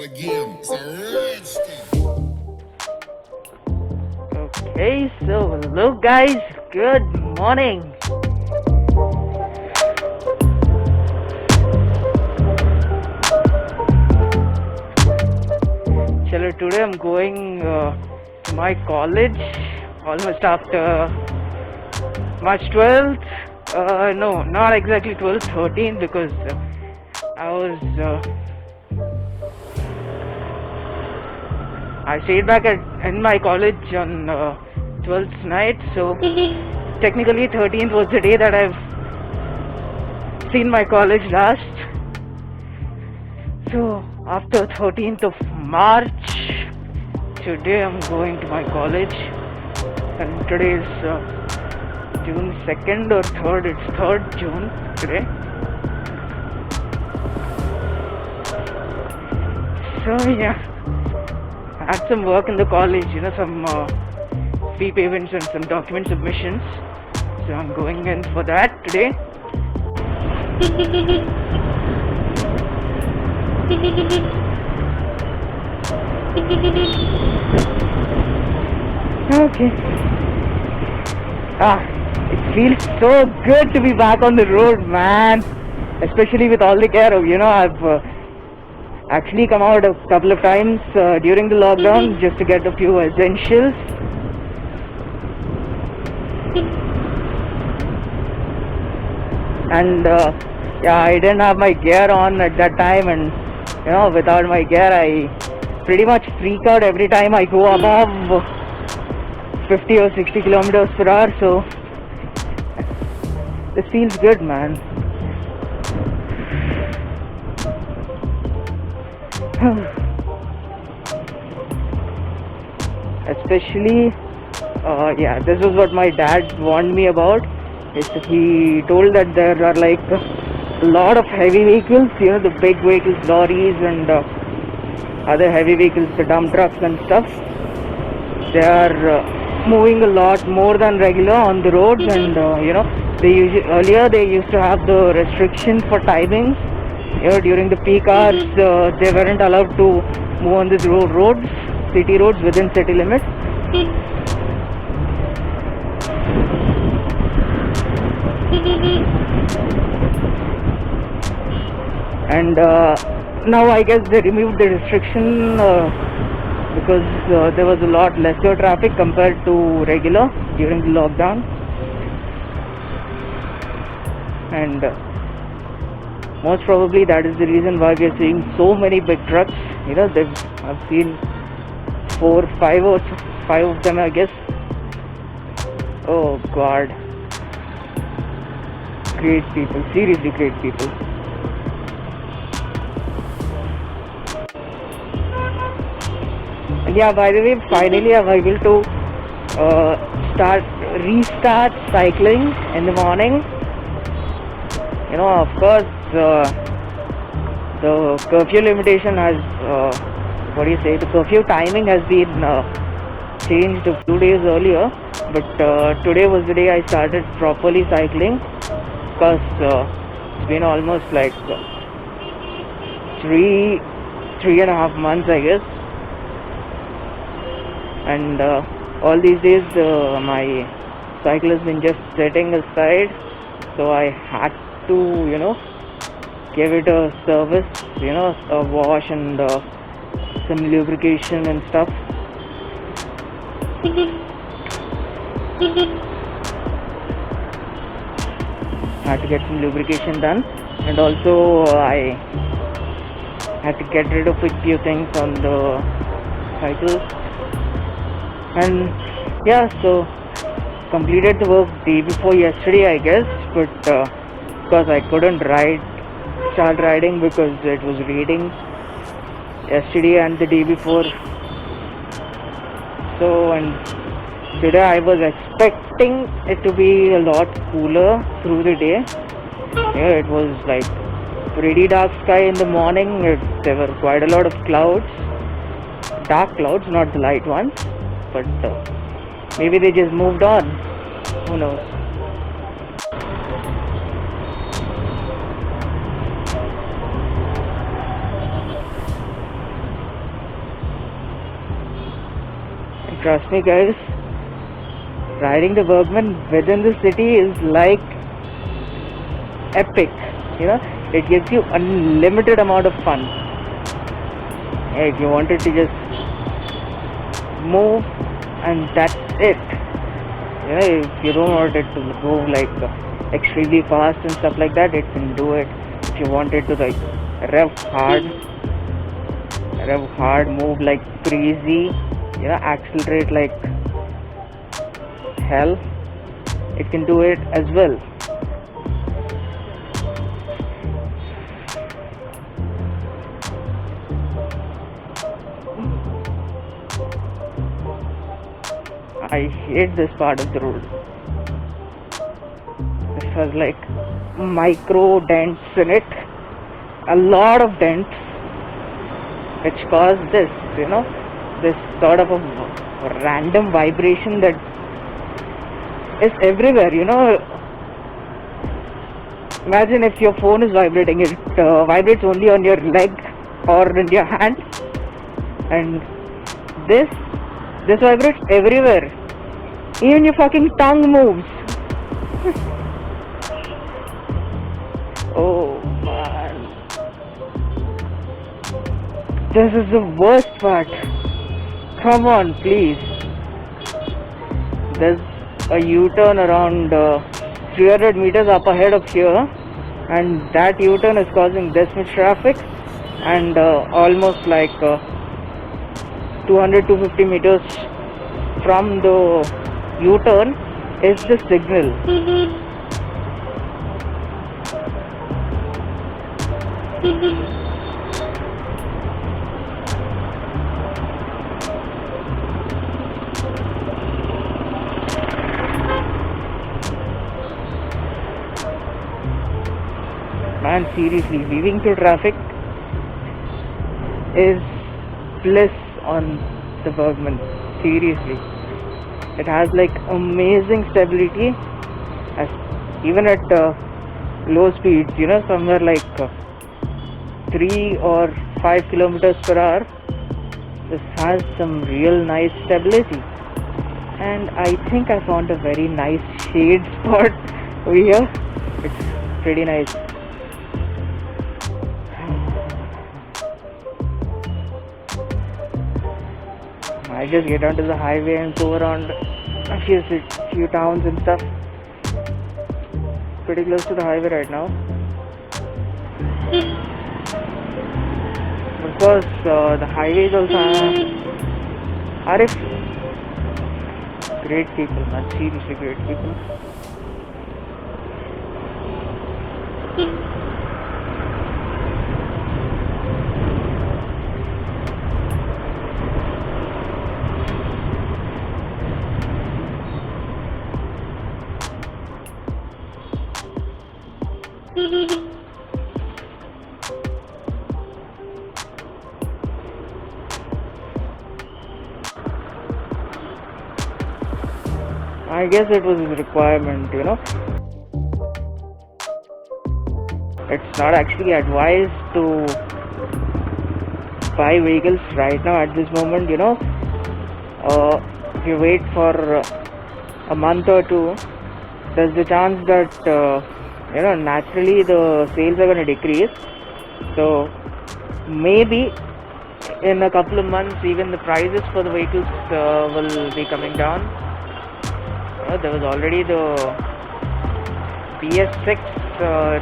again. It's a rich thing. Okay, so hello guys, good morning. Chalo, today I'm going to my college almost after March 12th. No, not exactly 12th, 13th because I stayed back in my college on 12th night, so technically 13th was the day that I've seen my college last. So after 13th of March, today I'm going to my college, and today is June 2nd or 3rd, it's 3rd June today. So yeah, I had some work in the college, some fee payments and some document submissions. So I'm going in for that today. Okay. It feels so good to be back on the road, man. Especially with all the care of, I've actually come out a couple of times during the lockdown just to get a few essentials. And I didn't have my gear on at that time, and without my gear I pretty much freak out every time I go above 50 or 60 kilometers per hour. So this feels good, man. Especially this was what my dad warned me about. He told that there are like a lot of heavy vehicles, the big vehicles, lorries and other heavy vehicles, the dump trucks and stuff. They are moving a lot more than regular on the roads, and earlier they used to have the restriction for timings. During the peak hours, they weren't allowed to move on these roads, city roads within city limits. And now I guess they removed the restriction because there was a lot lesser traffic compared to regular during the lockdown. And most probably that is the reason why we are seeing so many big trucks. I've seen 4, 5 or 5 of them, I guess. Oh God. Great people, seriously great people. And yeah, by the way, finally I'm able to restart cycling in the morning. Of course, the curfew limitation has, the curfew timing has been changed a few days earlier, but today was the day I started properly cycling, because it's been almost like 3.5 months, I guess. And all these days my cycle has been just sitting aside, so I had to give it a service, a wash and some lubrication and stuff. Had to get some lubrication done, and also I had to get rid of a few things on the cycle. And yeah, so completed the work day before yesterday, I guess, but because I couldn't start riding because it was raining yesterday and the day before. So, and today I was expecting it to be a lot cooler through the day. It was like pretty dark sky in the morning. There were quite a lot of clouds, dark clouds, not the light ones. But maybe they just moved on. Who knows? Trust me, guys, riding the Bergman within the city is like epic. You know, it gives you unlimited amount of fun. If you wanted to just move and that's it. You know, if you don't want it to move like extremely fast and stuff like that, it can do it. If you wanted to like rev hard, move like crazy, you know, accelerate like hell, it can do it as well. I hate this part of the road. This has like micro dents in it, a lot of dents, which cause this, you know, this sort of a random vibration that is everywhere, you know. Imagine if your phone is vibrating, it vibrates only on your leg or in your hand, and this vibrates everywhere. Even your fucking tongue moves. Oh man, this is the worst part. Come on, please. There's a U-turn around 300 meters up ahead of here, and that U-turn is causing this much traffic, and almost like 200-250 meters from the U-turn is the signal. Man, seriously, weaving through traffic is bliss on the Bergman. Seriously, it has like amazing stability, as even at low speeds, you know, somewhere like 3 or 5 kilometers per hour. This has some real nice stability, and I think I found a very nice shade spot over here. It's pretty nice. I just get onto the highway and go around a few towns and stuff. Pretty close to the highway right now. Of course, the highways also are great people, man. Seriously, great people. I guess it was a requirement, you know. It's not actually advised to buy vehicles right now at this moment, you know. If you wait for a month or two, there's the chance that you know, naturally the sales are going to decrease. So maybe in a couple of months even the prices for the vehicles will be coming down. There was already the BS6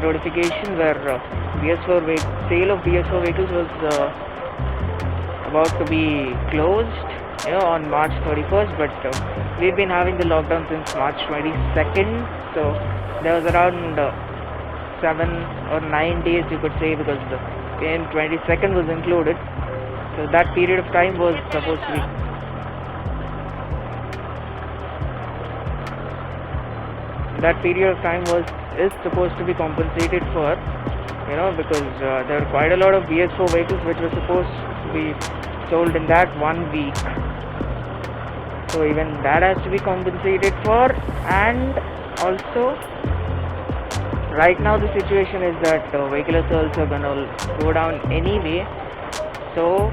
notification where sale of BS4 vehicles was about to be closed, you know, on March 31st, but we've been having the lockdown since March 22nd, so there was around 7 or 9 days, you could say, because the 22nd was included, so that period of time was supposed to be is supposed to be compensated for, you know, because there are quite a lot of BS4 vehicles which were supposed to be sold in that 1 week, so even that has to be compensated for. And also right now the situation is that vehicle sales are gonna go down anyway, so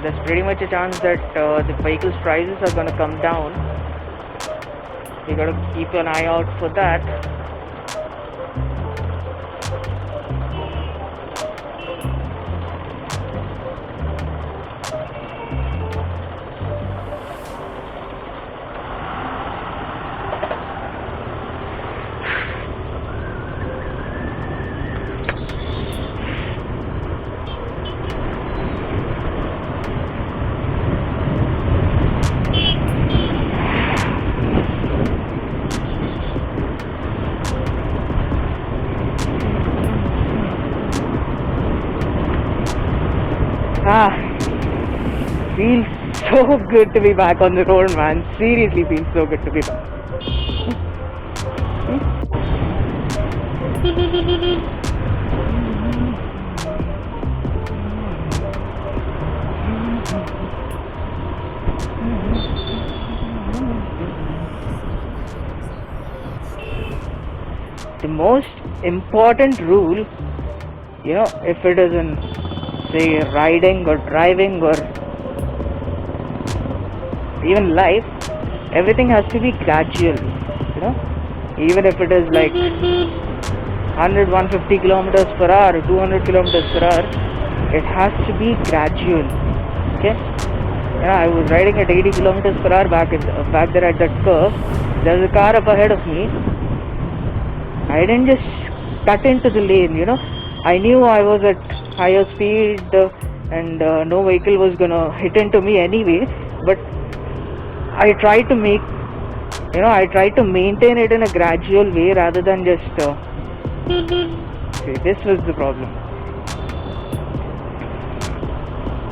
there's pretty much a chance that the vehicle's prices are gonna come down. You gotta keep an eye out for that. Feels so good to be back on the road, man. Seriously, feels so good to be back. The most important rule, if it is in, say, riding or driving or even life, everything has to be gradual. Even if it is like 100, 150 kilometers per hour, 200 kilometers per hour, it has to be gradual. Okay? I was riding at 80 kilometers per hour back there at that curve. There's a car up ahead of me. I didn't just cut into the lane. I knew I was at higher speed and no vehicle was gonna hit into me anyway. But I tried to maintain it in a gradual way rather than just. See, this was the problem.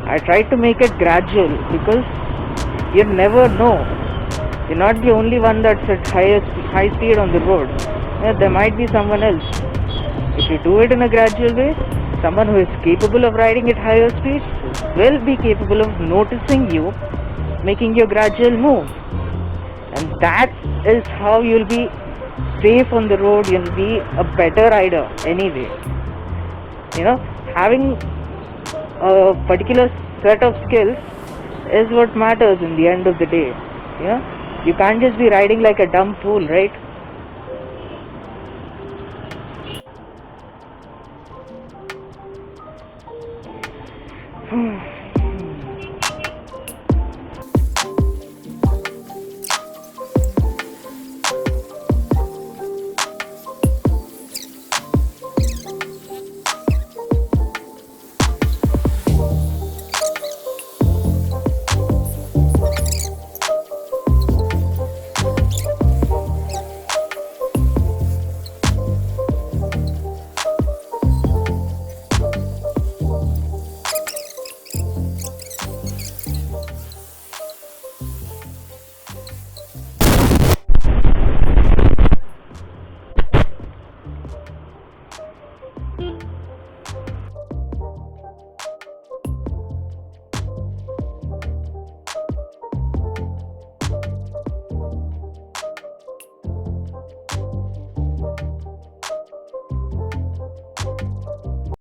I tried to make it gradual because you never know. You're not the only one that's at high speed on the road. There might be someone else. If you do it in a gradual way, someone who is capable of riding at higher speeds will be capable of noticing you, making your gradual move. And that is how you'll be safe on the road. You'll be a better rider anyway. Having a particular set of skills is what matters in the end of the day. You can't just be riding like a dumb fool, right?